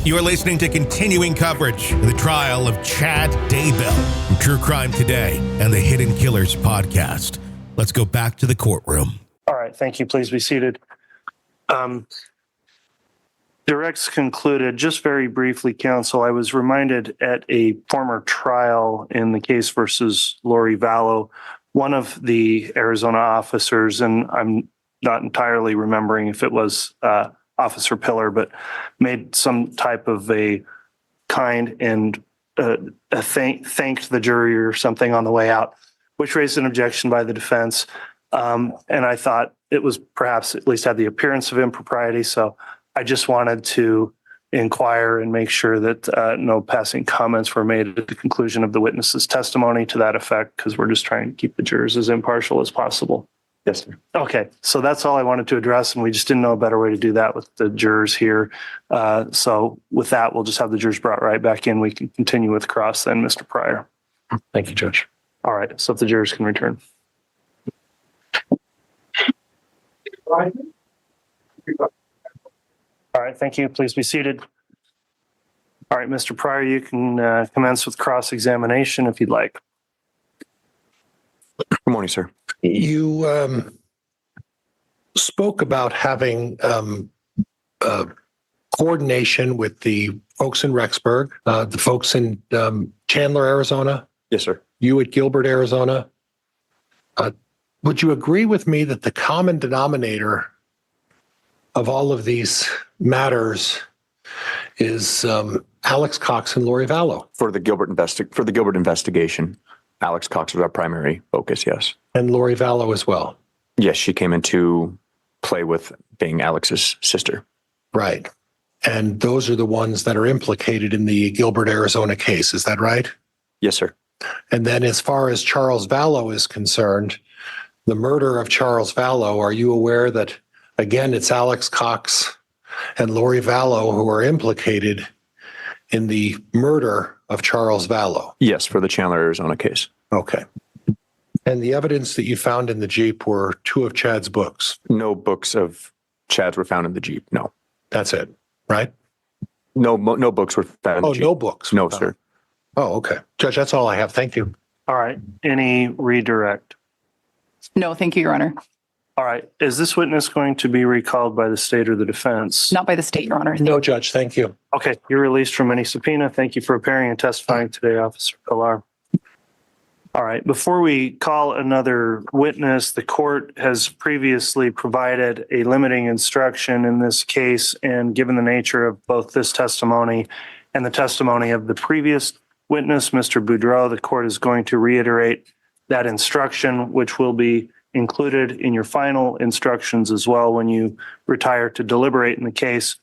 You are listening to continuing coverage of the trial of Chad Daybell from True Crime Today and the Hidden Killers podcast. Let's go back to the courtroom. All right, thank you. Please be seated. Directs concluded. Just very briefly, counsel, I was reminded at a former trial in the case versus Lori Vallow, one of the Arizona officers, and I'm not entirely remembering if it was Officer Pillar, but made some type of a kind and thanked the jury or something on the way out, which raised an objection by the defense. And I thought it was perhaps at least had the appearance of impropriety. So I just wanted to inquire and make sure that no passing comments were made at the conclusion of the witness's testimony to that effect, because we're just trying to keep the jurors as impartial as possible. Yes, sir. Okay, so that's all I wanted to address, and we just didn't know a better way to do that with the jurors here. So with that, we'll just have the jurors brought right back in. We can continue with cross then, Mr. Pryor. Thank you, Judge. All right, so if the jurors can return. All right, thank you. Please be seated. All right, Mr. Pryor, you can commence with cross-examination if you'd like. Good morning, sir. You spoke about having coordination with the folks in Rexburg, the folks in Chandler, Arizona. Yes, sir. You at Gilbert, Arizona. Would you agree with me that the common denominator of all of these matters is Alex Cox and Lori Vallow? For the Gilbert investigation, Alex Cox was our primary focus, yes. And Lori Vallow as well? Yes, she came into play with being Alex's sister. Right. And those are the ones that are implicated in the Gilbert, Arizona case. Is that right? Yes, sir. And then as far as Charles Vallow is concerned, the murder of Charles Vallow, are you aware that, again, it's Alex Cox and Lori Vallow who are implicated in the murder of Charles Vallow? Yes, for the Chandler, Arizona case. Okay. And the evidence that you found in the Jeep were two of Chad's books? No books of Chad's were found in the Jeep, no. That's it, right? No books were found in the Jeep. No books? No, sir. Oh, okay. Judge, that's all I have. Thank you. All right, any redirect? No, thank you, Your Honor. All right, is this witness going to be recalled by the state or the defense? Not by the state, Your Honor. No, Judge, thank you. Okay, you're released from any subpoena. Thank you for appearing and testifying today, Officer Pilar. All right, before we call another witness, the court has previously provided a limiting instruction in this case, and given the nature of both this testimony and the testimony of the previous witness, Mr. Boudreau, the court is going to reiterate that instruction, which will be included in your final instructions as well when you retire to deliberate in the case.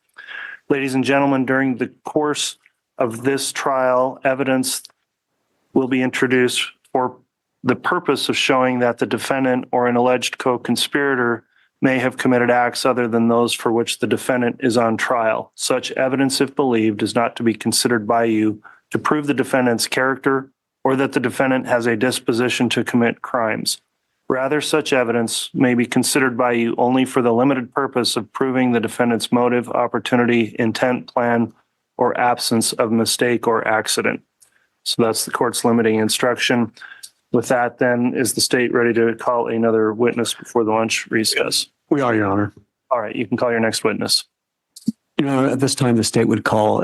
Ladies and gentlemen, during the course of this trial, evidence will be introduced for the purpose of showing that the defendant or an alleged co-conspirator may have committed acts other than those for which the defendant is on trial. Such evidence, if believed, is not to be considered by you to prove the defendant's character or that the defendant has a disposition to commit crimes. Rather, such evidence may be considered by you only for the limited purpose of proving the defendant's motive, opportunity, intent, plan, or absence of mistake or accident. So that's the court's limiting instruction. With that, then, is the state ready to call another witness before the lunch recess? We are, Your Honor. All right, you can call your next witness. Your Honor, at this time, the state would call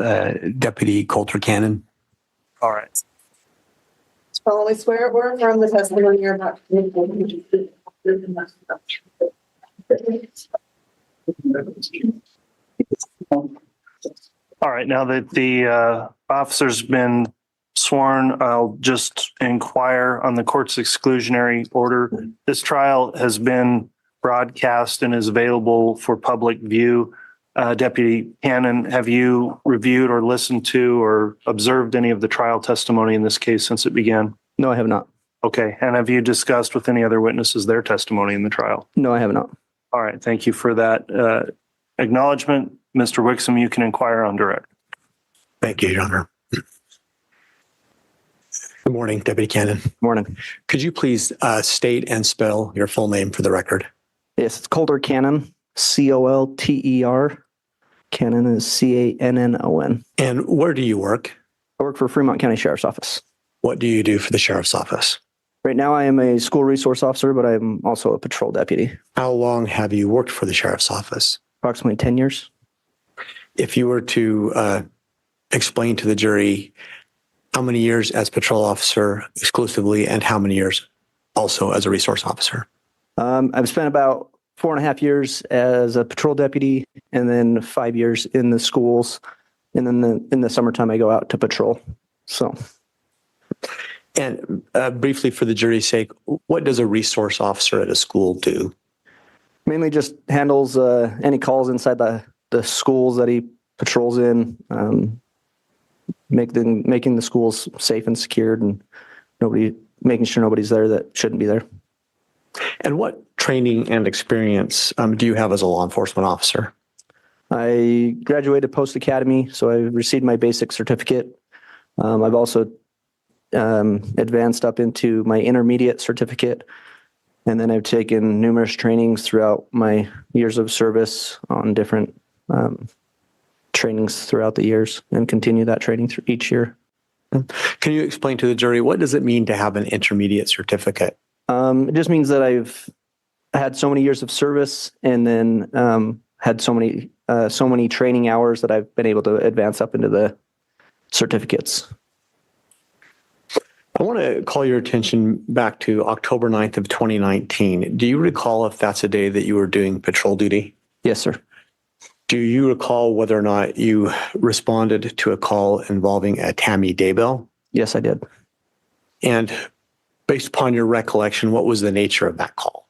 Deputy Coulter Cannon. All right. Solemnly swear or affirm the testimony you're about to give. All right, now that the officer's been sworn, I'll just inquire on the court's exclusionary order. This trial has been broadcast and is available for public view. Deputy Cannon, have you reviewed or listened to or observed any of the trial testimony in this case since it began? No, I have not. Okay, and have you discussed with any other witnesses their testimony in the trial? No, I have not. All right, thank you for that acknowledgement. Mr. Wixom, you can inquire on direct. Thank you, Your Honor. Good morning, Deputy Cannon. Morning. Could you please state and spell your full name for the record? Yes, it's Coulter Cannon, Colter, Cannon is Cannon. And where do you work? I work for Fremont County Sheriff's Office. What do you do for the sheriff's office? Right now, I am a school resource officer, but I'm also a patrol deputy. How long have you worked for the sheriff's office? Approximately 10 years. If you were to explain to the jury how many years as patrol officer exclusively and how many years also as a resource officer? I've spent about 4.5 years as a patrol deputy and then 5 years in the schools. And then in the summertime, I go out to patrol. So. And briefly for the jury's sake, what does a resource officer at a school do? Mainly just handles any calls inside the schools that he patrols in, making the schools safe and secured and making sure nobody's there that shouldn't be there. And what training and experience do you have as a law enforcement officer? I graduated post-academy, so I received my basic certificate. I've also advanced up into my intermediate certificate, and then I've taken numerous trainings throughout my years of service on different trainings throughout the years and continue that training through each year. Can you explain to the jury, what does it mean to have an intermediate certificate? It just means that I've had so many years of service and then had so many training hours that I've been able to advance up into the certificates. I want to call your attention back to October 9th of 2019. Do you recall if that's a day that you were doing patrol duty? Yes, sir. Do you recall whether or not you responded to a call involving a Tammy Daybell? Yes, I did. And based upon your recollection, what was the nature of that call?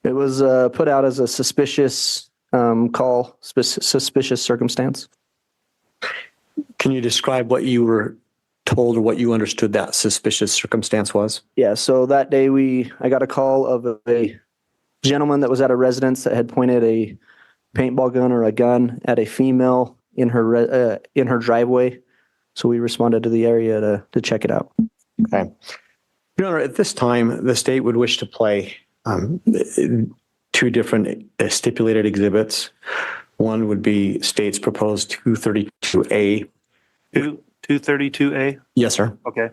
It was put out as a suspicious call, suspicious circumstance. Can you describe what you were told or what you understood that suspicious circumstance was? Yeah, so that day I got a call of a gentleman that was at a residence that had pointed a paintball gun or a gun at a female in her driveway. So we responded to the area to check it out. Okay. Your Honor, at this time, the state would wish to play two different stipulated exhibits. One would be state's proposed 232A. 232A? Yes, sir. Okay.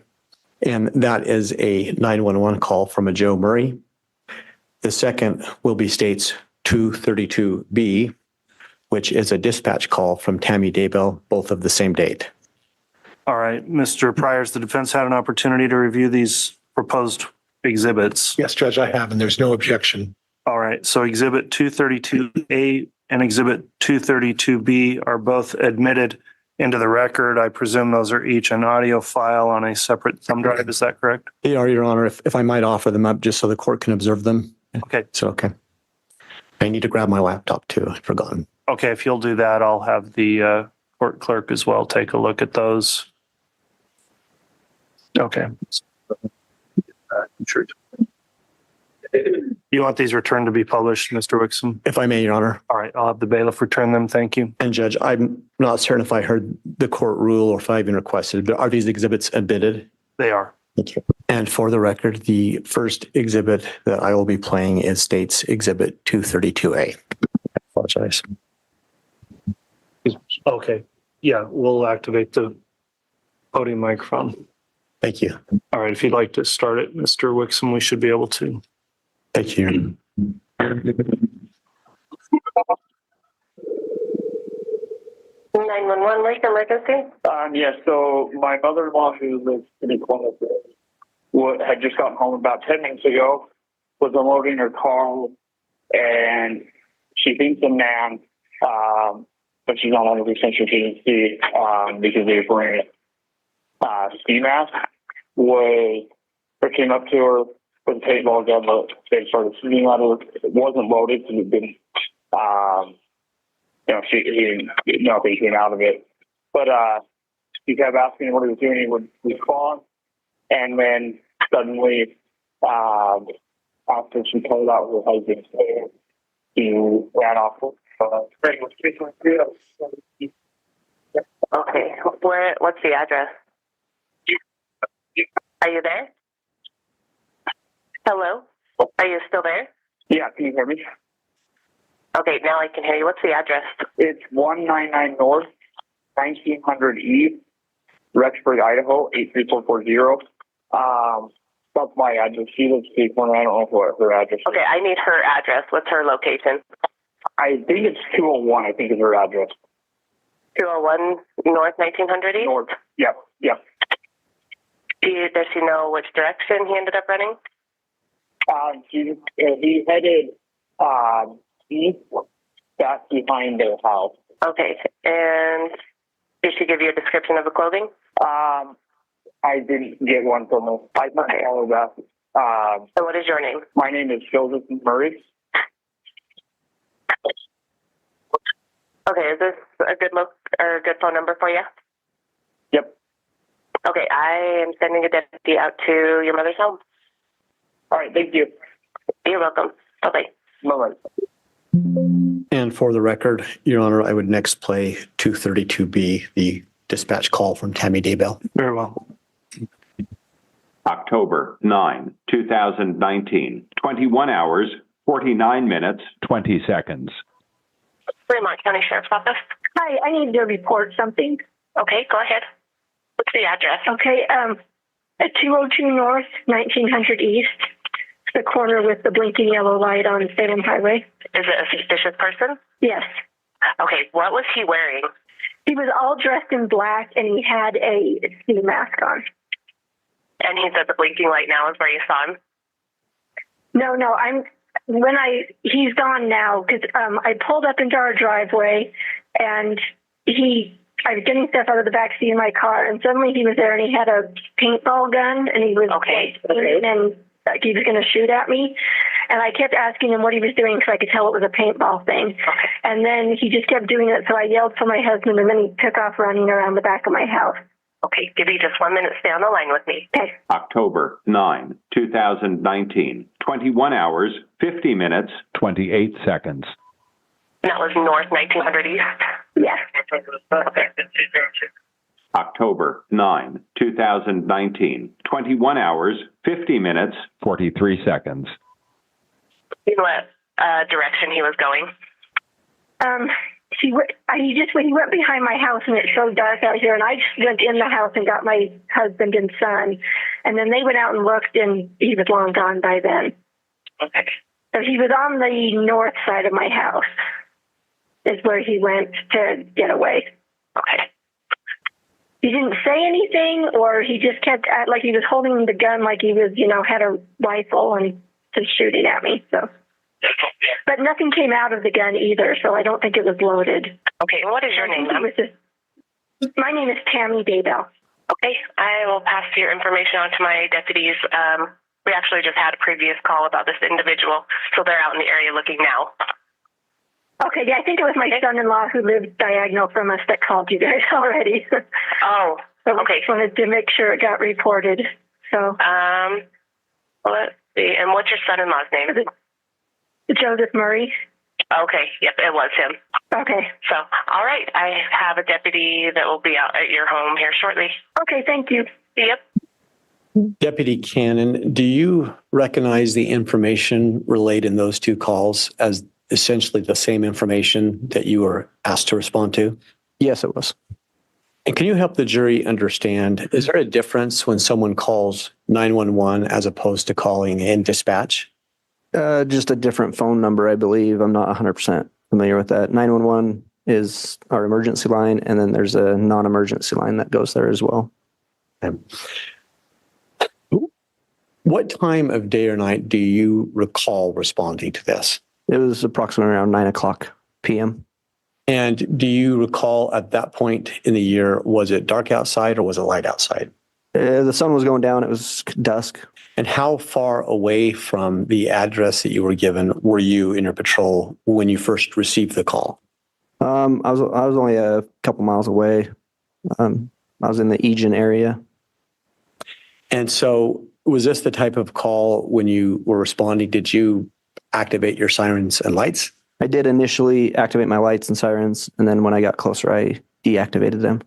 And that is a 911 call from a Joe Murray. The second will be state's 232B, which is a dispatch call from Tammy Daybell, both of the same date. All right, Mr. Priors, the defense had an opportunity to review these proposed exhibits. Yes, Judge, I have, and there's no objection. All right, so Exhibit 232A and Exhibit 232B are both admitted into the record. I presume those are each an audio file on a separate thumb drive. Is that correct? They are, Your Honor, if I might offer them up just so the court can observe them. Okay. So, okay. I need to grab my laptop too. I'd forgotten. Okay, if you'll do that, I'll have the court clerk as well take a look at those. Okay. You want these returned to be published, Mr. Wixom? If I may, Your Honor. All right, I'll have the bailiff return them. Thank you. And Judge, I'm not certain if I heard the court rule or if I even requested, but are these exhibits admitted? They are. Thank you. And for the record, the first exhibit that I will be playing is state's Exhibit 232A. I apologize. Okay. Yeah, we'll activate the podium microphone. Thank you. All right, if you'd like to start it, Mr. Wixom, we should be able to. Thank you. 911, like emergency? Yeah, so my mother-in-law, who lives in Columbus, had just gotten home about 10 minutes ago, was unloading her car, and she thinks a man, but she's not 100% sure she didn't see because they were wearing a ski mask, came up to her with a paintball gun, but they started shooting at her. It wasn't loaded, so it didn't, he didn't, nothing came out of it. But he kept asking what he was doing. He would respond, and then suddenly, after she called out her husband, he ran off. Okay, what's the address? Are you there? Hello? Are you still there? Yeah, can you hear me? Okay, now I can hear you. What's the address? It's 199 North, 1900 East, Rexburg, Idaho, 83440. That's my address. She lives in corner. I don't know what her address is. Okay, I need her address. What's her location? I think it's 201, I think is her address. 201 North 1900 East? North. Yep. Does she know which direction he ended up running? He headed east, back behind their house. Okay, and did she give you a description of the clothing? I didn't get one from her. I might follow that. So what is your name? My name is Joseph Murray. Okay, is this a good look or a good phone number for you? Yep. Okay, I am sending a deputy out to your mother's home. All right, thank you. You're welcome. Bye-bye. Bye-bye. And for the record, Your Honor, I would next play 232B, the dispatch call from Tammy Daybell. Very well. October 9, 2019, 21 hours, 49 minutes, 20 seconds. Fremont County Sheriff's Office. Hi, I need to report something. Okay, go ahead. What's the address? Okay, at 202 North, 1900 East, the corner with the blinking yellow light on Salem Highway. Is it a suspicious person? Yes. Okay, what was he wearing? He was all dressed in black and he had a ski mask on. And he said the blinking light now is where you saw him? No, he's gone now because I pulled up into our driveway and I was getting stuff out of the back seat of my car and suddenly he was there and he had a paintball gun and he was and like he was going to shoot at me. And I kept asking him what he was doing because I could tell it was a paintball thing. Okay. And then he just kept doing it. So I yelled for my husband and then he took off running around the back of my house. Okay, give me just 1 minute. Stay on the line with me. Okay. October 9, 2019, 21 hours, 50 minutes, 28 seconds. And that was North 1900 East? Yes. Okay. October 9, 2019, 21 hours, 50 minutes, 43 seconds. You know what direction he was going? He went behind my house and it's so dark out here and I just went in the house and got my husband and son and then they went out and looked and he was long gone by then. Okay. So he was on the north side of my house is where he went to get away. Okay. He didn't say anything or he just kept like he was holding the gun like he was, had a rifle and just shooting at me. So. But nothing came out of the gun either, so I don't think it was loaded. Okay, and what is your name, ma'am? My name is Tammy Daybell. Okay, I will pass your information on to my deputies. We actually just had a previous call about this individual, so they're out in the area looking now. Okay, yeah, I think it was my son-in-law who lived diagonal from us that called you guys already. Oh, so okay. I just wanted to make sure it got reported. So, let's see. And what's your son-in-law's name? Joseph Murray. Okay, yep, it was him. Okay. So, all right, I have a deputy that will be out at your home here shortly. Okay, thank you. Yep. Deputy Cannon, do you recognize the information relayed in those two calls as essentially the same information that you were asked to respond to? Yes, it was. And can you help the jury understand, is there a difference when someone calls 911 as opposed to calling in dispatch? Just a different phone number, I believe. I'm not 100% familiar with that. 911 is our emergency line, and then there's a non-emergency line that goes there as well. What time of day or night do you recall responding to this? It was approximately around 9:00 p.m. And do you recall at that point in the year, was it dark outside or was it light outside? The sun was going down. It was dusk. And how far away from the address that you were given were you in your patrol when you first received the call? I was only a couple miles away. I was in the Egan area. And so was this the type of call when you were responding? Did you activate your sirens and lights? I did initially activate my lights and sirens, and then when I got closer, I deactivated them.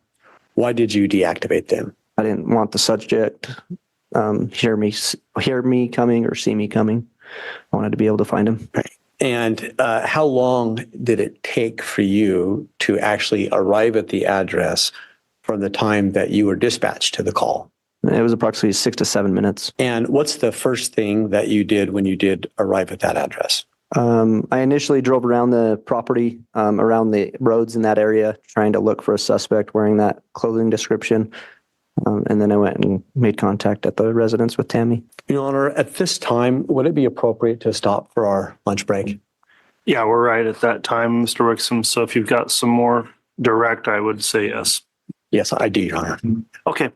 Why did you deactivate them? I didn't want the subject hear me coming or see me coming. I wanted to be able to find him. Right. And how long did it take for you to actually arrive at the address from the time that you were dispatched to the call? It was approximately 6 to 7 minutes. And what's the first thing that you did when you did arrive at that address? I initially drove around the property, around the roads in that area, trying to look for a suspect wearing that clothing description. And then I went and made contact at the residence with Tammy. Your Honor, at this time, would it be appropriate to stop for our lunch break? Yeah, we're right at that time, Mr. Wixom. So if you've got some more direct, I would say yes. Yes, I do, Your Honor. Okay.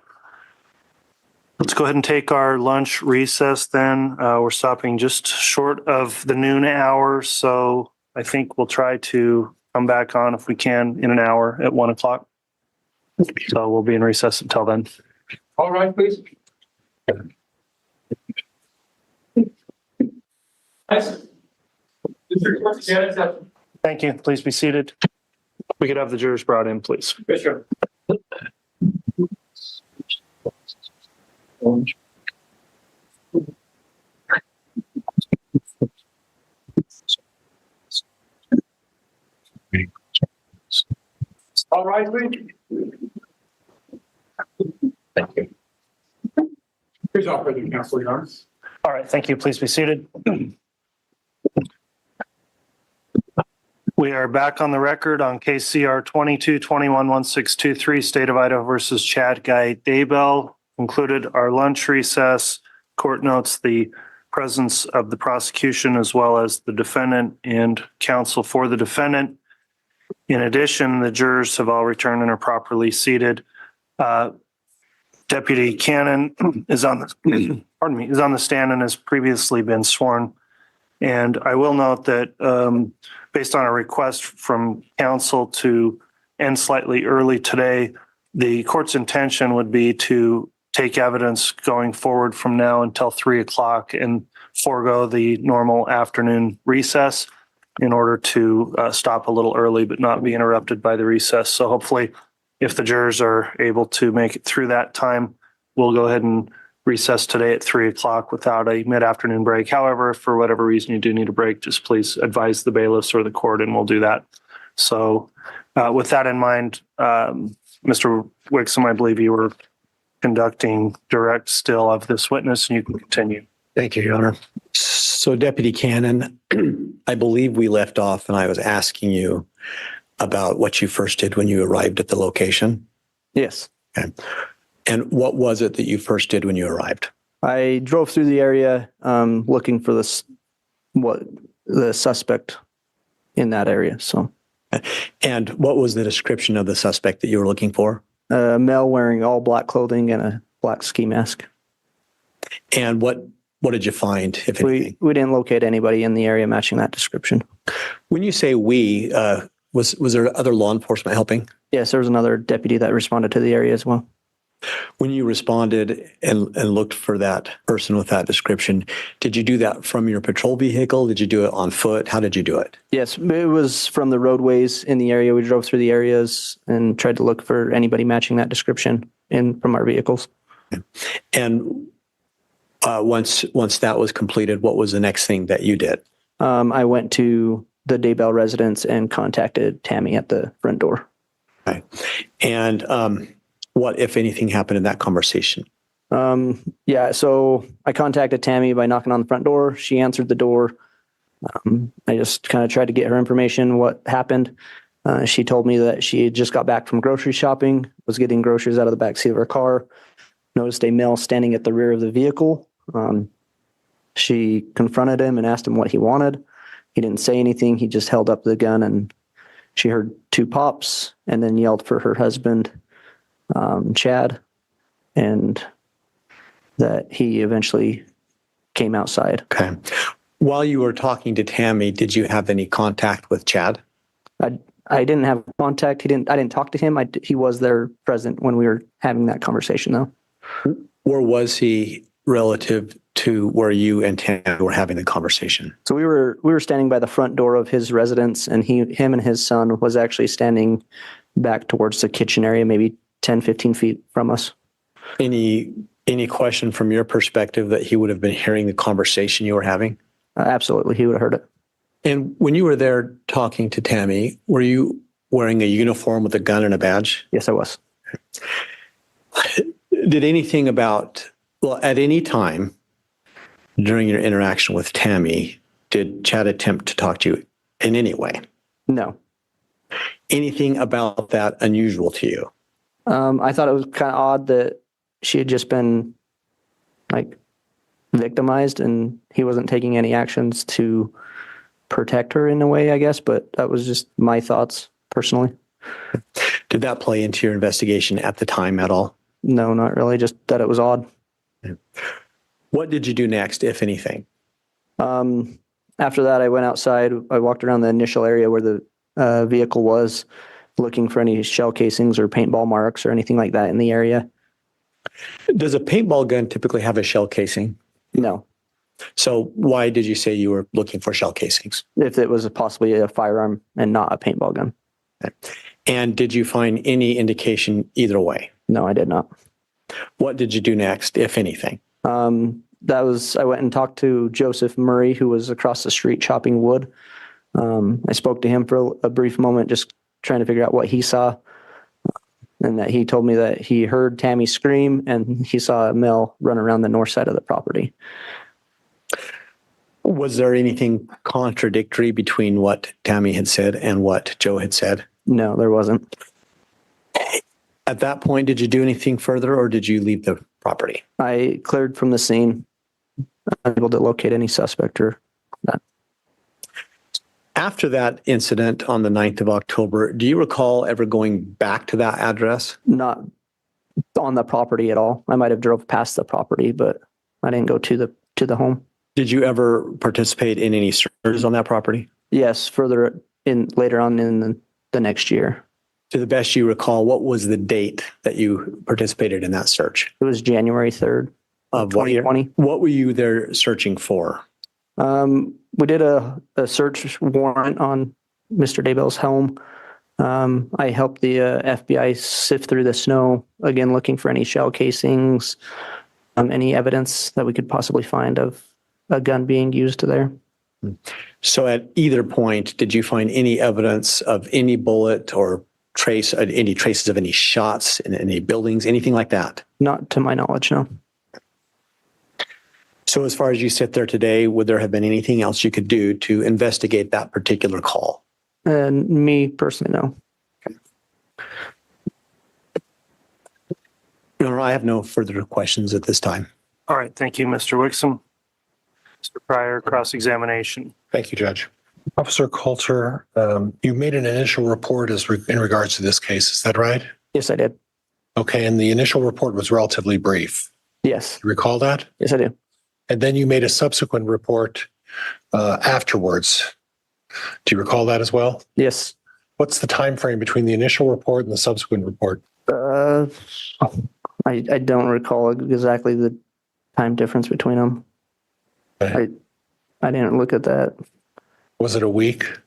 Let's go ahead and take our lunch recess then. We're stopping just short of the noon hour. So I think we'll try to come back on if we can in an hour at 1 o'clock. So we'll be in recess until then. All right, please. Thank you. Please be seated. We could have the jurors brought in, please. Sure. All right, please. Thank you. Here's our further counsel, Your Honor. All right. Thank you. Please be seated. We are back on the record on case CR 22-21-1623, State of Idaho versus Chad Daybell. Concluded our lunch recess. Court notes the presence of the prosecution as well as the defendant and counsel for the defendant. In addition, the jurors have all returned and are properly seated. Deputy Cannon is on the is on the stand and has previously been sworn. And I will note that based on a request from counsel to end slightly early today, the court's intention would be to take evidence going forward from now until 3 o'clock and forego the normal afternoon recess in order to stop a little early but not be interrupted by the recess. So hopefully, if the jurors are able to make it through that time, we'll go ahead and recess today at 3 o'clock without a mid-afternoon break. However, if for whatever reason you do need a break, just please advise the bailiffs or the court and we'll do that. So with that in mind, Mr. Wixom, I believe you were conducting direct still of this witness and you can continue. Thank you, Your Honor. So, Deputy Cannon, I believe we left off and I was asking you about what you first did when you arrived at the location. Yes. Okay. And what was it that you first did when you arrived? I drove through the area looking for the suspect in that area. So, and what was the description of the suspect that you were looking for? A male wearing all black clothing and a black ski mask. And what did you find, if anything? We didn't locate anybody in the area matching that description. When you say we, was there other law enforcement helping? Yes, there was another deputy that responded to the area as well. When you responded and looked for that person with that description, did you do that from your patrol vehicle? Did you do it on foot? How did you do it? Yes, it was from the roadways in the area. We drove through the areas and tried to look for anybody matching that description from our vehicles. And once that was completed, what was the next thing that you did? I went to the Daybell residence and contacted Tammy at the front door. Okay. And what, if anything, happened in that conversation? So I contacted Tammy by knocking on the front door. She answered the door. I just kind of tried to get her information, what happened. She told me that she had just got back from grocery shopping, was getting groceries out of the backseat of her car, noticed a male standing at the rear of the vehicle. She confronted him and asked him what he wanted. He didn't say anything. He just held up the gun, and she heard 2 pops and then yelled for her husband, Chad, and that he eventually came outside. Okay. While you were talking to Tammy, did you have any contact with Chad? I didn't have contact. I didn't talk to him. He was there present when we were having that conversation, though. Where was he relative to where you and Tammy were having the conversation? So we were standing by the front door of his residence, and him and his son was actually standing back towards the kitchen area, maybe 10, 15 feet from us. Any question from your perspective that he would have been hearing the conversation you were having? Absolutely. He would have heard it. And when you were there talking to Tammy, were you wearing a uniform with a gun and a badge? Yes, I was. Did anything at any time during your interaction with Tammy, did Chad attempt to talk to you in any way? No. Anything about that unusual to you? I thought it was kind of odd that she had just been like victimized and he wasn't taking any actions to protect her in a way, I guess, but that was just my thoughts personally. Did that play into your investigation at the time at all? No, not really. Just that it was odd. What did you do next, if anything? After that, I went outside. I walked around the initial area where the vehicle was, looking for any shell casings or paintball marks or anything like that in the area. Does a paintball gun typically have a shell casing? No. So why did you say you were looking for shell casings? If it was possibly a firearm and not a paintball gun. And did you find any indication either way? No, I did not. What did you do next, if anything? I went and talked to Joseph Murray, who was across the street chopping wood. I spoke to him for a brief moment, just trying to figure out what he saw. And that he told me that he heard Tammy scream and he saw a male run around the north side of the property. Was there anything contradictory between what Tammy had said and what Joe had said? No, there wasn't. At that point, did you do anything further or did you leave the property? I cleared from the scene, unable to locate any suspect or that. After that incident on the 9th of October, do you recall ever going back to that address? Not on the property at all. I might have drove past the property, but I didn't go to the home. Did you ever participate in any searches on that property? Yes, later on in the next year. To the best you recall, what was the date that you participated in that search? It was January 3rd of 2020. What were you there searching for? We did a search warrant on Mr. Daybell's home. I helped the FBI sift through the snow, again, looking for any shell casings, any evidence that we could possibly find of a gun being used there. So at either point, did you find any evidence of any bullet or any traces of any shots in any buildings, anything like that? Not to my knowledge, no. So as far as you sit there today, would there have been anything else you could do to investigate that particular call? And me personally, no. No, I have no further questions at this time. All right. Thank you, Mr. Wixom. Mr. Pryor, cross-examination. Thank you, Judge. Officer Coulter, you made an initial report in regards to this case. Is that right? Yes, I did. Okay. And the initial report was relatively brief. Yes. You recall that? Yes, I do. And then you made a subsequent report afterwards. Do you recall that as well? Yes. What's the time frame between the initial report and the subsequent report? I don't recall exactly the time difference between them. Okay. I didn't look at that. Was it a week?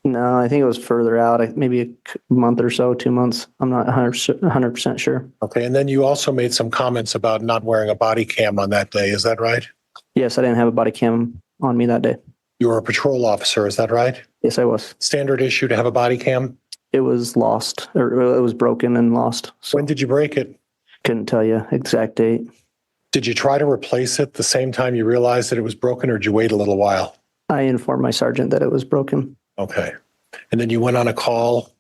No, I think it was further out, maybe a month or so, 2 months. I'm not 100% sure. Okay. And then you also made some comments about not wearing a body cam on that day. Is that right? Yes, I didn't have a body cam on me that day. You were a patrol officer. Is that right? Yes, I was. Standard issue to have a body cam? It was lost, or it was broken and lost. So when did you break it? Couldn't tell you exact date. Did you try to replace it the same time you realized that it was broken, or did you wait a little while? I informed my sergeant that it was broken. Okay. And then you went on a call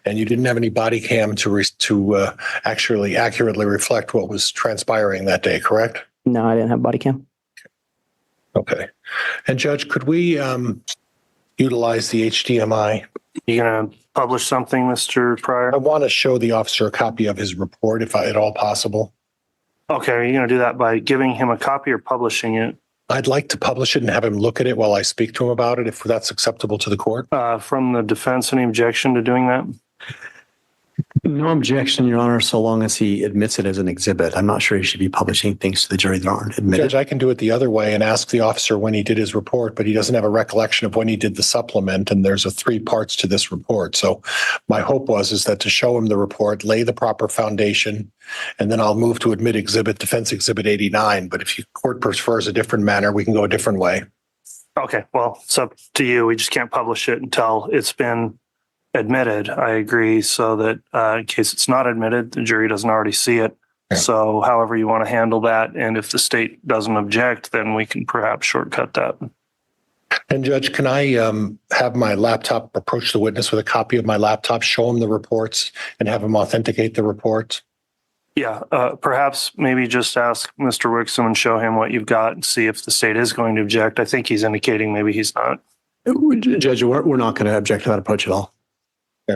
and you didn't have any body cam to actually accurately reflect what was transpiring that day, correct? No, I didn't have body cam. Okay. And Judge, could we utilize the HDMI? You going to publish something, Mr. Pryor? I want to show the officer a copy of his report, if at all possible. Okay. Are you going to do that by giving him a copy or publishing it? I'd like to publish it and have him look at it while I speak to him about it, if that's acceptable to the court. From the defense, any objection to doing that? No objection, Your Honor, so long as he admits it as an exhibit. I'm not sure he should be publishing things to the jury that aren't admitted. Judge, I can do it the other way and ask the officer when he did his report, but he doesn't have a recollection of when he did the supplement, and there's 3 parts to this report. So my hope is that to show him the report, lay the proper foundation, and then I'll move to admit defense exhibit 89. But if your court prefers a different manner, we can go a different way. Okay, well, it's up to you. We just can't publish it until it's been admitted. I agree. So that in case it's not admitted, the jury doesn't already see it. Yeah. So however you want to handle that. And if the state doesn't object, then we can perhaps shortcut that. And Judge, can I have my laptop approach the witness with a copy of my laptop, show him the reports, and have him authenticate the reports? Yeah, perhaps maybe just ask Mr. Wixom and show him what you've got and see if the state is going to object. I think he's indicating maybe he's not. Judge, we're not going to object to that approach at all.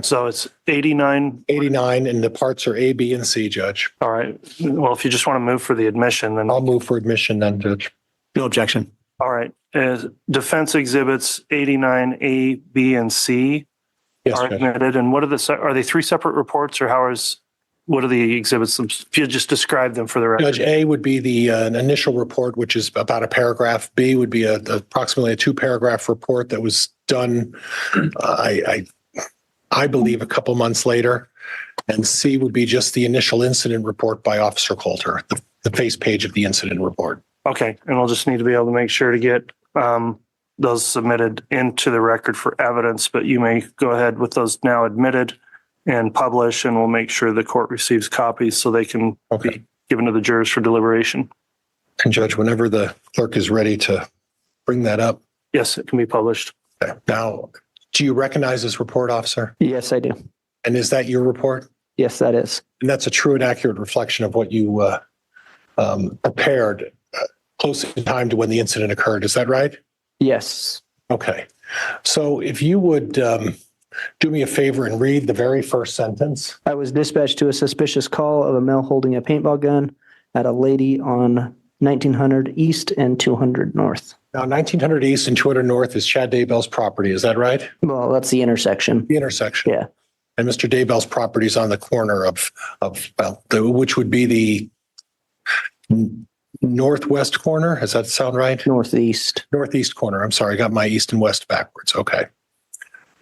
So it's 89. 89, and the parts are A, B, and C, Judge. All right. Well, if you just want to move for the admission, then I'll move for admission then, Judge. No objection. all right. Defense exhibits 89, A, B, and C Yes, are Judge. admitted. And what are they three separate reports, or what are the exhibits? If you just describe them for the record. Judge, A would be the an initial report, which is about a paragraph. B would be approximately a 2-paragraph report that was done, I believe, a couple months later. And C would be just the initial incident report by Officer Coulter, the face page of the incident report. Okay. And we'll just need to be able to make sure to get those submitted into the record for evidence, but you may go ahead with those now admitted and publish, and we'll make sure the court receives copies so they can be given to the jurors for deliberation. And Judge, whenever the clerk is ready to bring that up. Yes, it can be published. Okay. Now, do you recognize this report, officer? Yes, I do. And is that your report? Yes, that is. And that's a true and accurate reflection of what you prepared close in time to when the incident occurred. Is that right? Yes. Okay. So if you would do me a favor and read the very first sentence. I was dispatched to a suspicious call of a male holding a paintball gun at a lady on 1900 East and 200 North. Now, 1900 East and 200 North is Chad Daybell's property. Is that right? Well, that's the intersection. The intersection. Yeah. And Mr. Daybell's property is on the corner of which would be the northwest corner. Does that sound right? Northeast. Northeast corner. I'm sorry. I got my east and west backwards. Okay.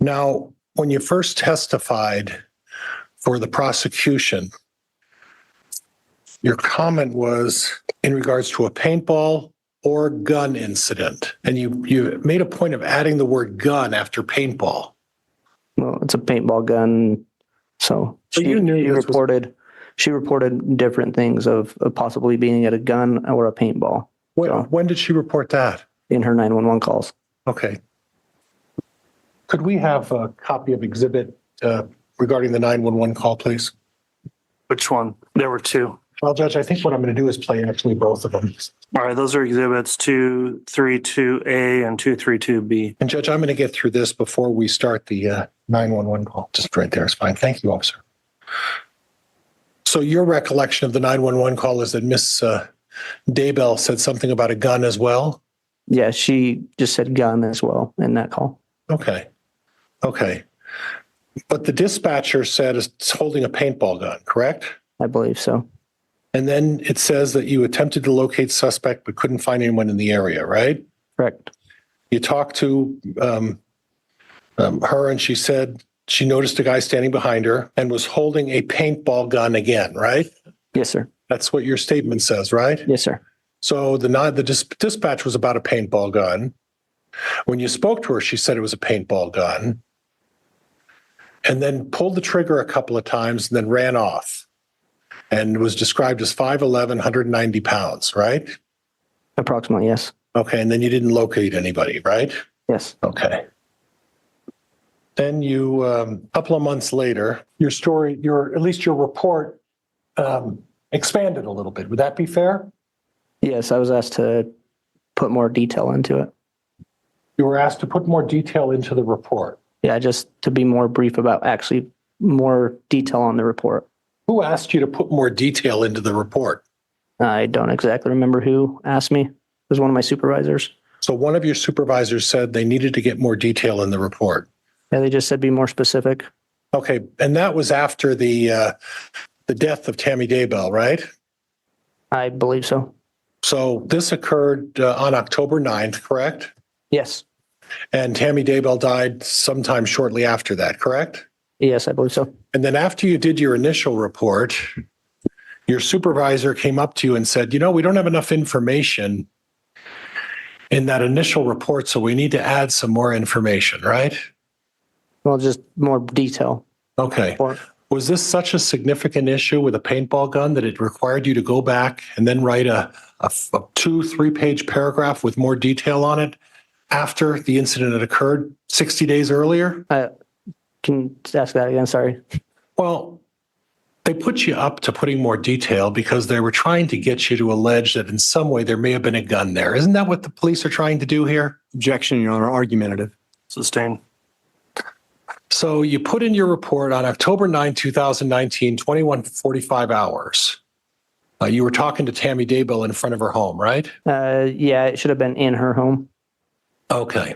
Now, when you first testified for the prosecution, your comment was in regards to a paintball or gun incident. And you made a point of adding the word gun after paintball. Well, it's a paintball gun. So she reported different things of possibly being at a gun or a paintball. When did she report that? In her 911 calls. Okay. Could we have a copy of exhibit regarding the 911 call, please? Which one? There were two. Well, Judge, I think what I'm going to do is play actually both of them. All right. Those are exhibits 232A and 232B. And Judge, I'm going to get through this before we start the 911 call. Just right there is fine. Thank you, officer. So your recollection of the 911 call is that Miss Daybell said something about a gun as well? Yeah, she just said gun as well in that call. Okay. But the dispatcher said it's holding a paintball gun, correct? I believe so. And then it says that you attempted to locate suspect but couldn't find anyone in the area, right? Correct. You talked to her and she said she noticed a guy standing behind her and was holding a paintball gun again, right? Yes, sir. That's what your statement says, right? Yes, sir. So the dispatch was about a paintball gun. When you spoke to her, she said it was a paintball gun and then pulled the trigger a couple of times and then ran off and was described as 5'11", 190 pounds, right? Approximately, yes. Okay. And then you didn't locate anybody, right? Yes. Okay. Then you, a couple of months later, at least your report expanded a little bit. Would that be fair? Yes, I was asked to put more detail into it. You were asked to put more detail into the report. Yeah, just to be more brief about actually more detail on the report. Who asked you to put more detail into the report? I don't exactly remember who asked me. It was one of my supervisors. So one of your supervisors said they needed to get more detail in the report. Yeah, they just said be more specific. Okay, and that was after the death of Tammy Daybell, right? I believe so. So this occurred on October 9th, correct? Yes. And Tammy Daybell died sometime shortly after that, correct? Yes, I believe so. And then after you did your initial report, your supervisor came up to you and said, we don't have enough information in that initial report, so we need to add some more information, right? Well, just more detail. Okay. Was this such a significant issue with a paintball gun that it required you to go back and then write a 2-3 page paragraph with more detail on it after the incident had occurred 60 days earlier? Can you ask that again? Sorry. Well, they put you up to putting more detail because they were trying to get you to allege that in some way there may have been a gun there. Isn't that what the police are trying to do here? Objection, Your Honor, argumentative. Sustained. So you put in your report on October 9, 2019, 21:45 hours. You were talking to Tammy Daybell in front of her home, right? Yeah, it should have been in her home. Okay.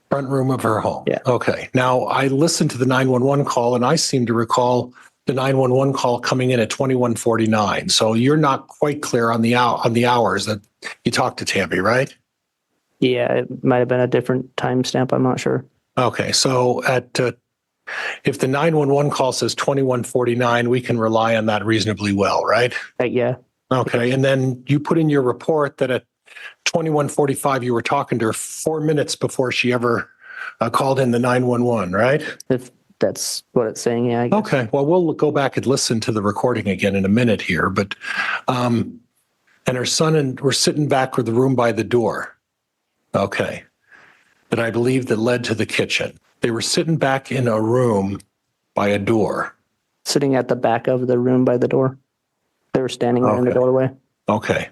Front room of her home. Yeah. Okay. Now, I listened to the 911 call, and I seem to recall the 911 call coming in at 21:49. So you're not quite clear on the hours that you talked to Tammy, right? Yeah, it might have been a different timestamp. I'm not sure. Okay. So if the 911 call says 21:49, we can rely on that reasonably well, right? Yeah. Okay. And then you put in your report that at 21:45, you were talking to her 4 minutes before she ever called in the 911, right? If that's what it's saying, yeah. I guess. Okay. Well, we'll go back and listen to the recording again in a minute here. But, and her son were sitting back with the room by the door. Okay. That I believe that led to the kitchen. They were sitting back in a room by a door. Sitting at the back of the room by the door. They were standing there in the doorway. Okay.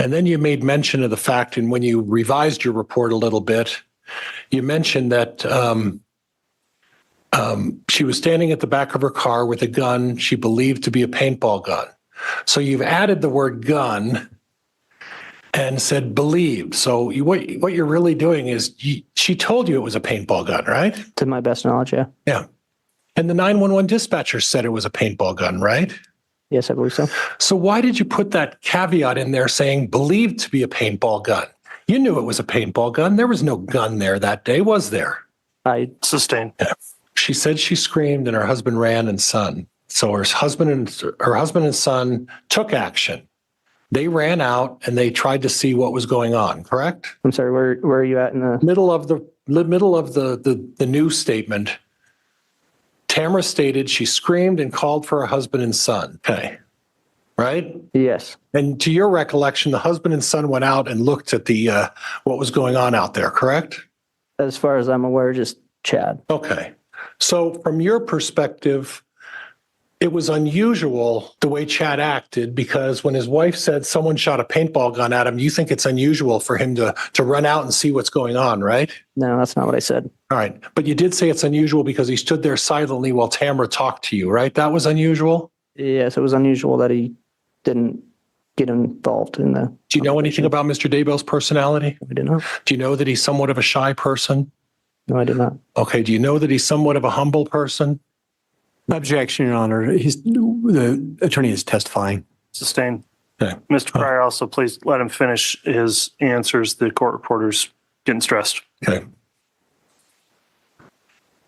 And then you made mention of the fact, and when you revised your report a little bit, you mentioned that she was standing at the back of her car with a gun she believed to be a paintball gun. So you've added the word gun and said believed. So what you're really doing is she told you it was a paintball gun, right? To my best knowledge, yeah. Yeah. And the 911 dispatcher said it was a paintball gun, right? Yes, I believe so. So why did you put that caveat in there saying believed to be a paintball gun? You knew it was a paintball gun. There was no gun there that day, was there? I Sustained. Yeah. She said she screamed and her husband ran and son. So her husband and son took action. They ran out and they tried to see what was going on, correct? I'm sorry, where are you at in the middle of the news statement? Tamara stated she screamed and called for her husband and son. Okay. Right? Yes. And to your recollection, the husband and son went out and looked at the what was going on out there, correct? As far as I'm aware, just Chad. Okay. So from your perspective, it was unusual the way Chad acted because when his wife said someone shot a paintball gun at him, you think it's unusual for him to run out and see what's going on, right? No, that's not what I said. All right. But you did say it's unusual because he stood there silently while Tamara talked to you, right? That was unusual? Yes, it was unusual that he didn't get involved in the... Do you know anything about Mr. Daybell's personality? I do not. Do you know that he's somewhat of a shy person? No, I do not. Okay. Do you know that he's somewhat of a humble person? Objection, Your Honor. The attorney is testifying. Sustained. Okay. Mr. Pryor, also please let him finish his answers. The court reporter's getting stressed. Okay.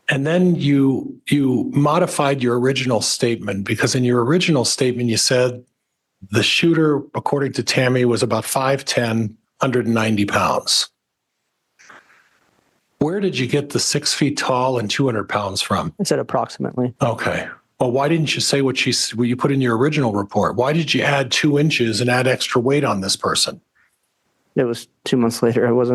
And then you modified your original statement because in your original statement you said the shooter, according to Tammy, was about 5'10", 190 pounds. Where did you get the 6 feet tall and 200 pounds from? I said approximately. Okay. Well, why didn't you say what you put in your original report? Why did you add 2 inches and add extra weight on this person? It was 2 months later. I was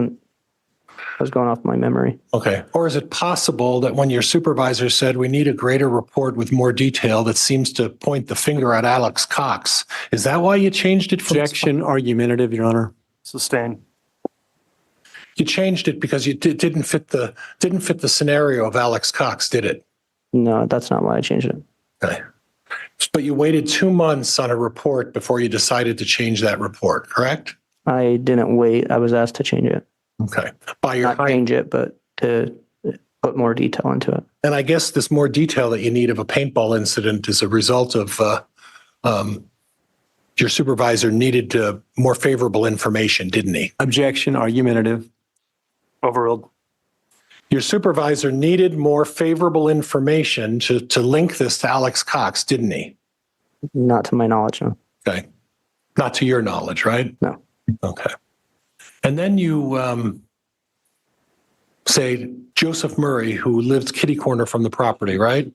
going off my memory. Okay. Or is it possible that when your supervisor said we need a greater report with more detail that seems to point the finger at Alex Cox, is that why you changed it? Objection, argumentative, Your Honor. Sustained. You changed it because you didn't fit the scenario of Alex Cox, did it? No, that's not why I changed it. Okay. But you waited 2 months on a report before you decided to change that report, correct? I didn't wait. I was asked to change it. Okay. By your Not change it, but to put more detail into it. And I guess this more detail that you need of a paintball incident is a result of your supervisor needed more favorable information, didn't he? Objection, argumentative. Overruled. Your supervisor needed more favorable information to link this to Alex Cox, didn't he? Not to my knowledge, no. Okay. Not to your knowledge, right? No. Okay. And then you say Joseph Murray, who lives kitty corner from the property, right?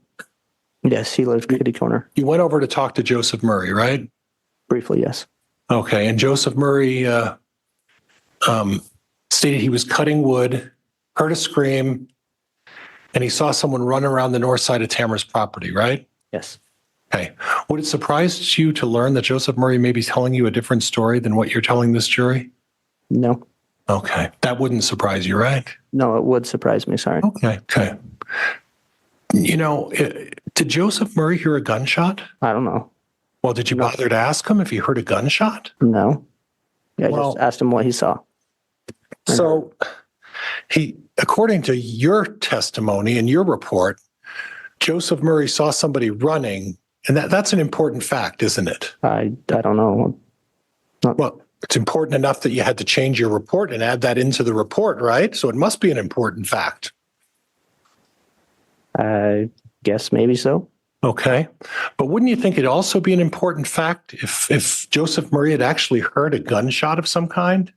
Yes, he lives kitty corner. You went over to talk to Joseph Murray, right? Briefly, yes. Okay. And Joseph Murray stated he was cutting wood, heard a scream, and he saw someone run around the north side of Tamara's property, right? Yes. Okay. Would it surprise you to learn that Joseph Murray may be telling you a different story than what you're telling this jury? No. Okay. That wouldn't surprise you, right? No, it would surprise me. Sorry. Okay. Okay. You know, did Joseph Murray hear a gunshot? I don't know. Well, did you bother to ask him if he heard a gunshot? No. I Well, just asked him what he saw. So according to your testimony and your report, Joseph Murray saw somebody running, and that's an important fact, isn't it? I don't know. Well, it's important enough that you had to change your report and add that into the report, right? So it must be an important fact. I guess maybe so. Okay. But wouldn't you think it'd also be an important fact if Joseph Murray had actually heard a gunshot of some kind?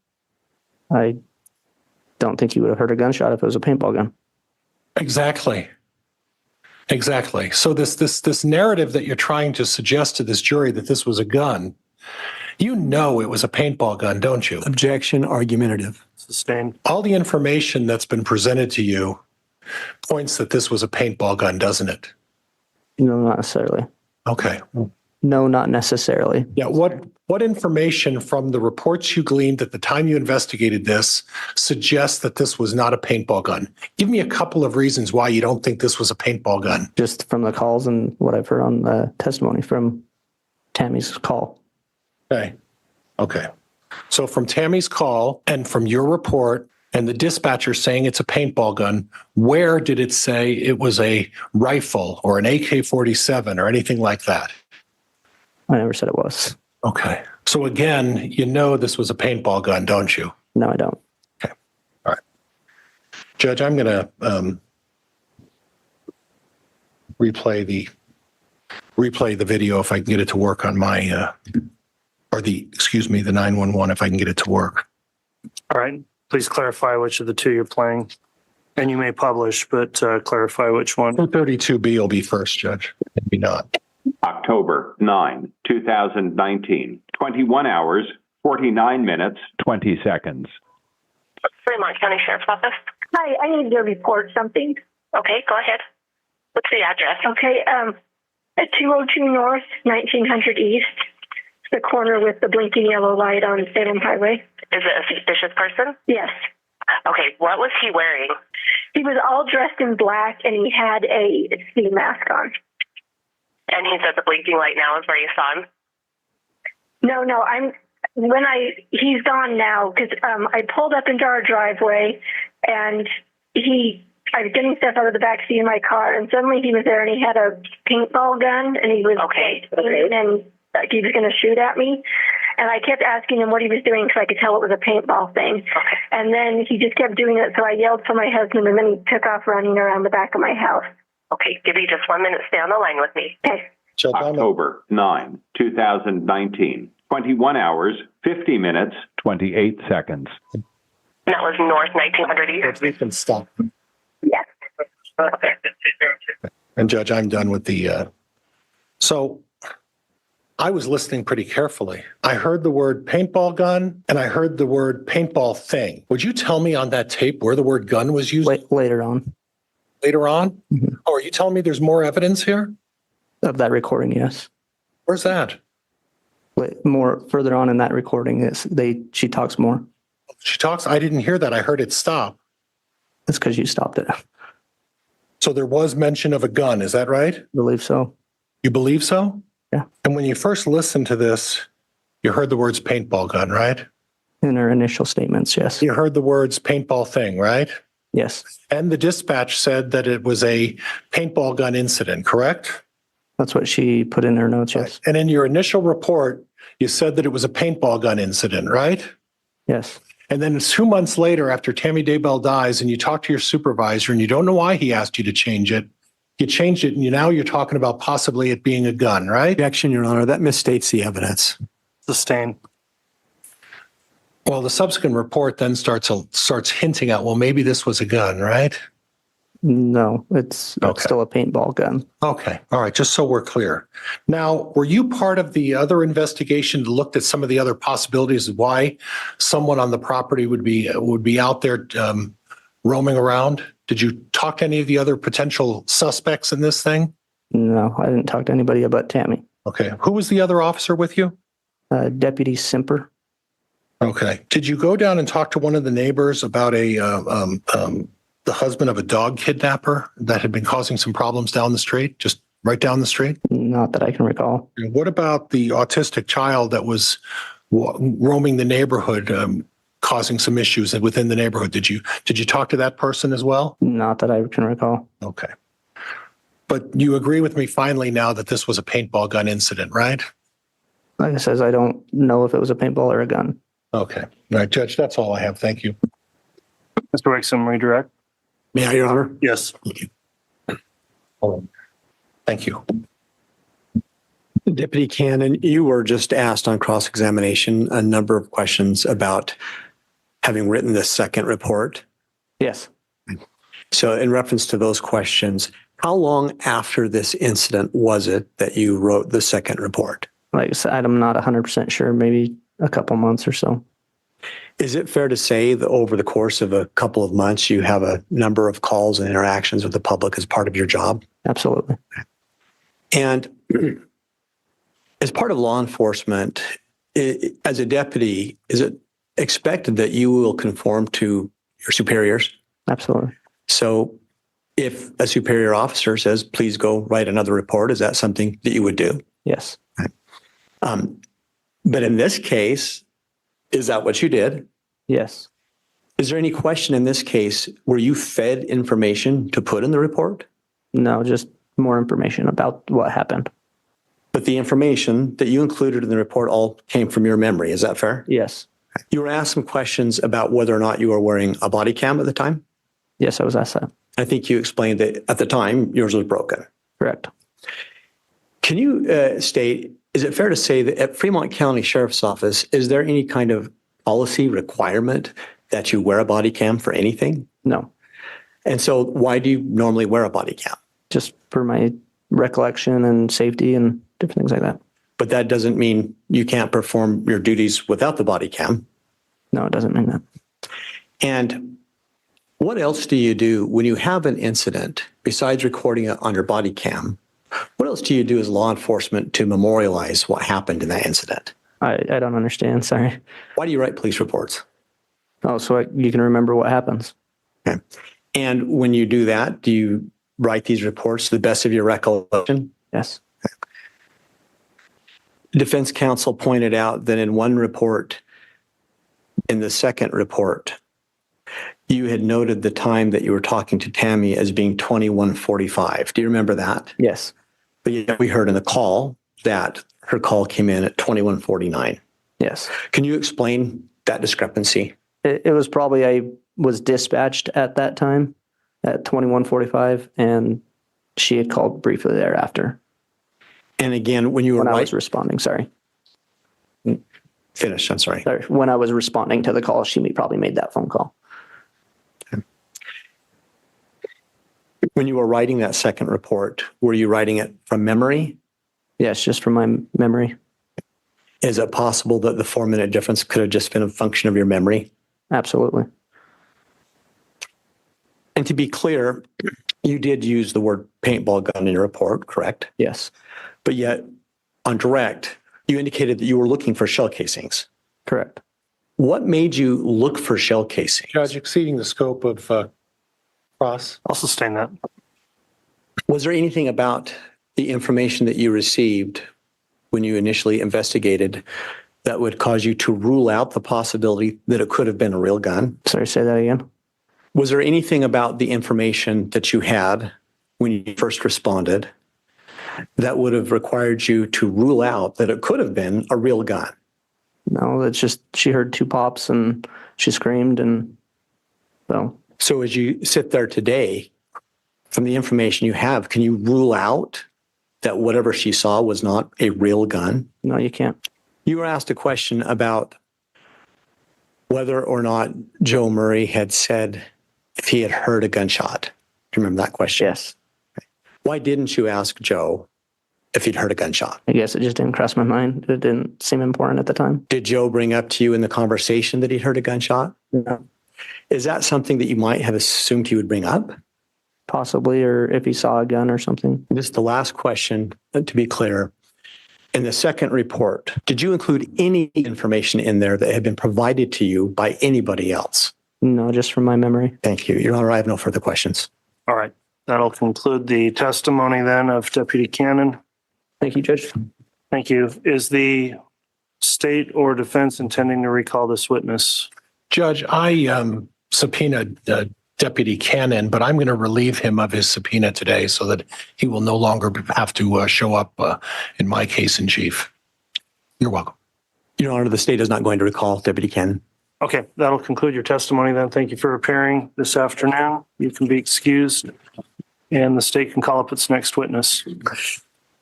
I don't think he would have heard a gunshot if it was a paintball gun. Exactly. Exactly. So this narrative that you're trying to suggest to this jury that this was a gun, you know it was a paintball gun, don't you? Objection, argumentative. Sustained. All the information that's been presented to you points that this was a paintball gun, doesn't it? No, not necessarily. Okay. No, not necessarily. Yeah. What information from the reports you gleaned at the time you investigated this suggests that this was not a paintball gun? Give me a couple of reasons why you don't think this was a paintball gun. Just from the calls and what I've heard on the testimony from Tammy's call. Okay. Okay. So from Tammy's call and from your report and the dispatcher saying it's a paintball gun, where did it say it was a rifle or an AK-47 or anything like that? I never said it was. Okay. So again, you know this was a paintball gun, don't you? No, I don't. Okay. All right. Judge, I'm going to replay the video if I can get it to work on my the 911 if I can get it to work. All right. Please clarify which of the two you're playing. And you may publish, but clarify which one. 232B will be first, Judge. Maybe not. October 9, 2019, 21 hours, 49 minutes, 20 seconds. Fremont County Sheriff's Office. Hi, I need to report something. Okay, go ahead. What's the address? Okay, at 202 North, 1900 East, the corner with the blinking yellow light on Salem Highway. Is it a suspicious person? Yes. Okay, what was he wearing? He was all dressed in black and he had a ski mask on. And he said the blinking light now is where you saw him? No, he's gone now because I pulled up into our driveway and I was getting stuff out of the back seat of my car and suddenly he was there and he had a paintball gun and he was and he was going to shoot at me. And I kept asking him what he was doing because I could tell it was a paintball thing. Okay. And then he just kept doing it. So I yelled for my husband and then he took off running around the back of my house. Okay, give me just 1 minute. Stay on the line with me. Okay. October 9, 2019, 21 hours, 50 minutes, 28 seconds. And that was North 1900 East? We can stop. Yes. Okay. And Judge, I'm done with the, so I was listening pretty carefully. I heard the word paintball gun and I heard the word paintball thing. Would you tell me on that tape where the word gun was used? Later on. Later on? Mm-hmm. Oh, are you telling me there's more evidence here? Of that recording, yes. Where's that? More further on in that recording, she talks more. She talks? I didn't hear that. I heard it stop. That's because you stopped it. So there was mention of a gun. Is that right? I believe so. You believe so? Yeah. And when you first listened to this, you heard the words paintball gun, right? In her initial statements, yes. You heard the words paintball thing, right? Yes. And the dispatch said that it was a paintball gun incident, correct? That's what she put in her notes, yes. And in your initial report, you said that it was a paintball gun incident, right? Yes. And then 2 months later, after Tammy Daybell dies, and you talk to your supervisor, and you don't know why he asked you to change it, you changed it, and now you're talking about possibly it being a gun, right? Objection, Your Honor. That misstates the evidence. Sustained. Well, the subsequent report then starts hinting at, well, maybe this was a gun, right? No, it's still a paintball gun. Okay. All right. Just so we're clear. Now, were you part of the other investigation that looked at some of the other possibilities of why someone on the property would be out there roaming around? Did you talk to any of the other potential suspects in this thing? No, I didn't talk to anybody but Tammy. Okay. Who was the other officer with you? Deputy Simper. Okay. Did you go down and talk to one of the neighbors about the husband of a dog kidnapper that had been causing some problems down the street, just right down the street? Not that I can recall. And what about the autistic child that was roaming the neighborhood, causing some issues within the neighborhood? Did you talk to that person as well? Not that I can recall. Okay. But you agree with me finally now that this was a paintball gun incident, right? Like I says, I don't know if it was a paintball or a gun. Okay. All right, Judge, that's all I have. Thank you. Mr. Wixom, redirect. May I, Your Honor? Yes. Thank you. Deputy Cannon, you were just asked on cross-examination a number of questions about having written the second report. Yes. So in reference to those questions, how long after this incident was it that you wrote the second report? Like I said, I'm not 100% sure, maybe a couple months or so. Is it fair to say that over the course of a couple of months, you have a number of calls and interactions with the public as part of your job? Absolutely. And as part of law enforcement, as a deputy, is it expected that you will conform to your superiors? Absolutely. So if a superior officer says, please go write another report, is that something that you would do? Yes. But in this case, is that what you did? Yes. Is there any question in this case, were you fed information to put in the report? No, just more information about what happened. But the information that you included in the report all came from your memory. Is that fair? Yes. You were asked some questions about whether or not you were wearing a body cam at the time? Yes, I was asked that. I think you explained that at the time, yours was broken. Correct. Can you state, is it fair to say that at Fremont County Sheriff's Office, is there any kind of policy requirement that you wear a body cam for anything? No. And so why do you normally wear a body cam? Just for my recollection and safety and different things like that. But that doesn't mean you can't perform your duties without the body cam. No, it doesn't mean that. And what else do you do when you have an incident besides recording it on your body cam? What else do you do as law enforcement to memorialize what happened in that incident? I don't understand. Sorry. Why do you write police reports? Oh, so you can remember what happens. Okay. And when you do that, do you write these reports to the best of your recollection? Yes. Defense counsel pointed out that in one report, in the second report, you had noted the time that you were talking to Tammy as being 21:45. Do you remember that? Yes. But yet we heard in the call that her call came in at 21:49. Yes. Can you explain that discrepancy? It was probably I was dispatched at that time at 21:45, and she had called briefly thereafter. And again, when I was responding, sorry. Finish, I'm sorry. Sorry. When I was responding to the call, she probably made that phone call. Okay. When you were writing that second report, were you writing it from memory? Yes, just from my memory. Is it possible that the 4-minute difference could have just been a function of your memory? Absolutely. And to be clear, you did use the word paintball gun in your report, correct? Yes. But yet, on direct, you indicated that you were looking for shell casings. Correct. What made you look for shell casings? Judge, exceeding the scope of cross. I'll sustain that. Was there anything about the information that you received when you initially investigated that would cause you to rule out the possibility that it could have been a real gun? Sorry, say that again. Was there anything about the information that you had when you first responded that would have required you to rule out that it could have been a real gun? No, it's just she heard 2 pops and she screamed, and so. So as you sit there today, from the information you have, can you rule out that whatever she saw was not a real gun? No, you can't. You were asked a question about whether or not Joe Murray had said if he had heard a gunshot. Do you remember that question? Yes. Why didn't you ask Joe if he'd heard a gunshot? I guess it just didn't cross my mind. It didn't seem important at the time. Did Joe bring up to you in the conversation that he'd heard a gunshot? No. Is that something that you might have assumed he would bring up? Possibly, or if he saw a gun or something. This is the last question, to be clear. In the second report, did you include any information in there that had been provided to you by anybody else? No, just from my memory. Thank you. Your Honor, I have no further questions. All right. That'll conclude the testimony then of Deputy Cannon. Thank you, Judge. Thank you. Is the state or defense intending to recall this witness? Judge, I subpoenaed Deputy Cannon, but I'm going to relieve him of his subpoena today so that he will no longer have to show up in my case in chief. You're welcome. Your Honor, the state is not going to recall Deputy Cannon. Okay, that'll conclude your testimony then. Thank you for appearing this afternoon. You can be excused, and the state can call up its next witness.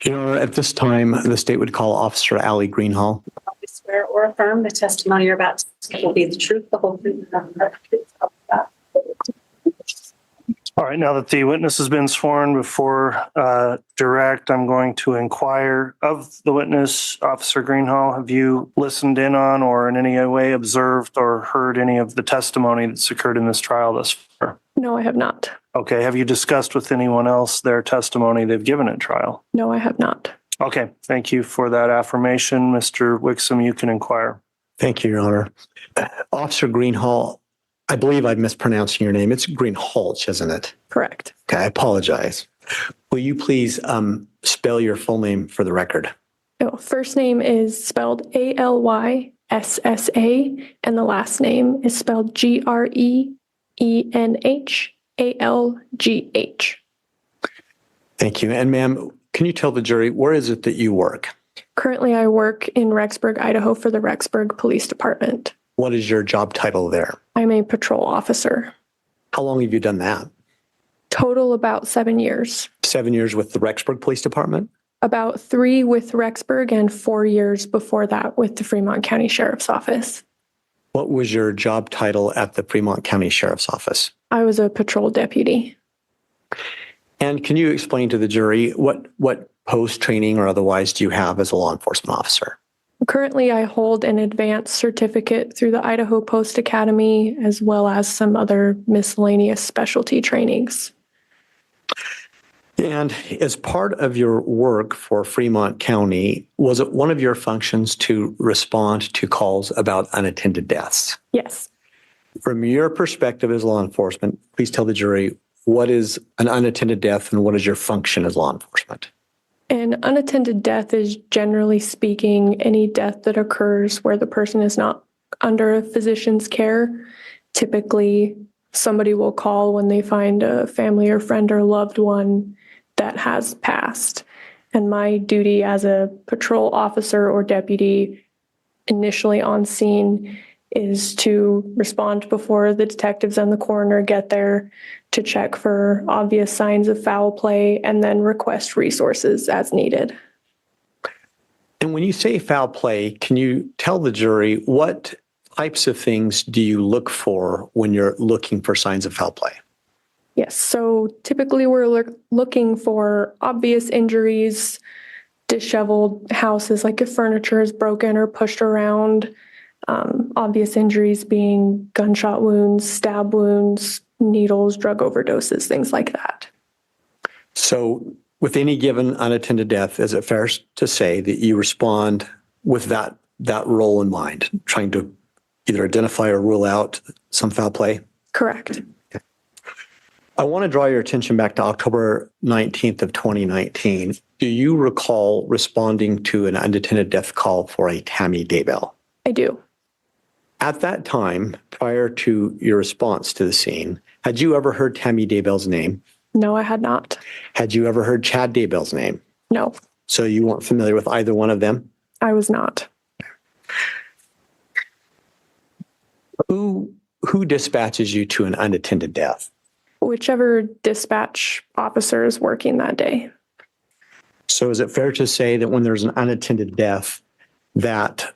Your Honor, at this time, the state would call Officer Allie Greenhall. I swear or affirm the testimony you're about to say will be the truth, the whole truth, and nothing but the truth. All right, now that the witness has been sworn before direct, I'm going to inquire of the witness. Officer Greenhall, have you listened in on or in any way observed or heard any of the testimony that's occurred in this trial thus far? No, I have not. Okay, have you discussed with anyone else their testimony they've given at trial? No, I have not. Okay, thank you for that affirmation. Mr. Wixom, you can inquire. Thank you, Your Honor. Officer Greenhall, I believe I'm mispronouncing your name. It's Greenhalgh, isn't it? Correct. Okay, I apologize. Will you please spell your full name for the record? Oh, first name is spelled Alyssa, and the last name is spelled Greenhalgh. Thank you. And ma'am, can you tell the jury, where is it that you work? Currently, I work in Rexburg, Idaho for the Rexburg Police Department. What is your job title there? I'm a patrol officer. How long have you done that? Total about 7 years. 7 years with the Rexburg Police Department? About 3 with Rexburg and 4 years before that with the Fremont County Sheriff's Office. What was your job title at the Fremont County Sheriff's Office? I was a patrol deputy. And can you explain to the jury what post training or otherwise do you have as a law enforcement officer? Currently, I hold an advanced certificate through the Idaho Post Academy, as well as some other miscellaneous specialty trainings. And as part of your work for Fremont County, was it one of your functions to respond to calls about unattended deaths? Yes. From your perspective as law enforcement, please tell the jury, what is an unattended death and what is your function as law enforcement? An unattended death is, generally speaking, any death that occurs where the person is not under a physician's care. Typically, somebody will call when they find a family or friend or loved one that has passed. And my duty as a patrol officer or deputy initially on scene is to respond before the detectives and the coroner get there, to check for obvious signs of foul play, and then request resources as needed. And when you say foul play, can you tell the jury what types of things do you look for when you're looking for signs of foul play? Yes, so typically we're looking for obvious injuries, disheveled houses, like if furniture is broken or pushed around, obvious injuries being gunshot wounds, stab wounds, needles, drug overdoses, things like that. So with any given unattended death, is it fair to say that you respond with that role in mind, trying to either identify or rule out some foul play? Correct. Okay. I want to draw your attention back to October 19th of 2019. Do you recall responding to an unattended death call for a Tammy Daybell? I do. At that time, prior to your response to the scene, had you ever heard Tammy Daybell's name? No, I had not. Had you ever heard Chad Daybell's name? No. So you weren't familiar with either one of them? I was not. Who dispatches you to an unattended death? Whichever dispatch officer is working that day. So is it fair to say that when there's an unattended death, that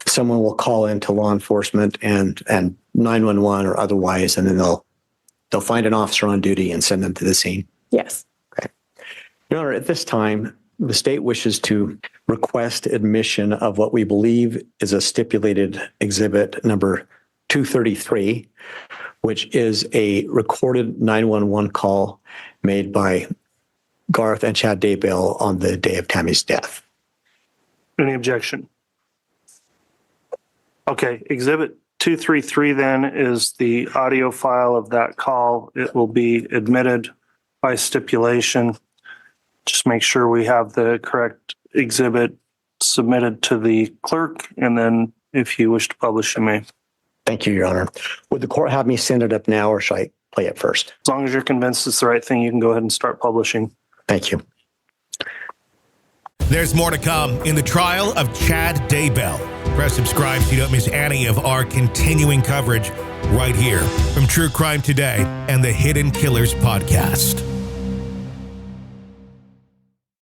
someone will call into law enforcement and 911 or otherwise, and then they'll find an officer on duty and send them to the scene. Yes. Your Honor, at this time, the state wishes to request admission of what we believe is a stipulated exhibit number 233, which is a recorded 911 call made by Garth and Chad Daybell on the day of Tammy's death. Any objection? Okay, exhibit 233 then is the audio file of that call. It will be admitted by stipulation. Just make sure we have the correct exhibit submitted to the clerk, and then if you wish to publish, you may. Thank you, Your Honor. Would the court have me send it up now, or should I play it first? As long as you're convinced it's the right thing, you can go ahead and start publishing. Thank you. There's more to come in the trial of Chad Daybell. Press subscribe so you don't miss any of our continuing coverage right here from True Crime Today and the Hidden Killers podcast.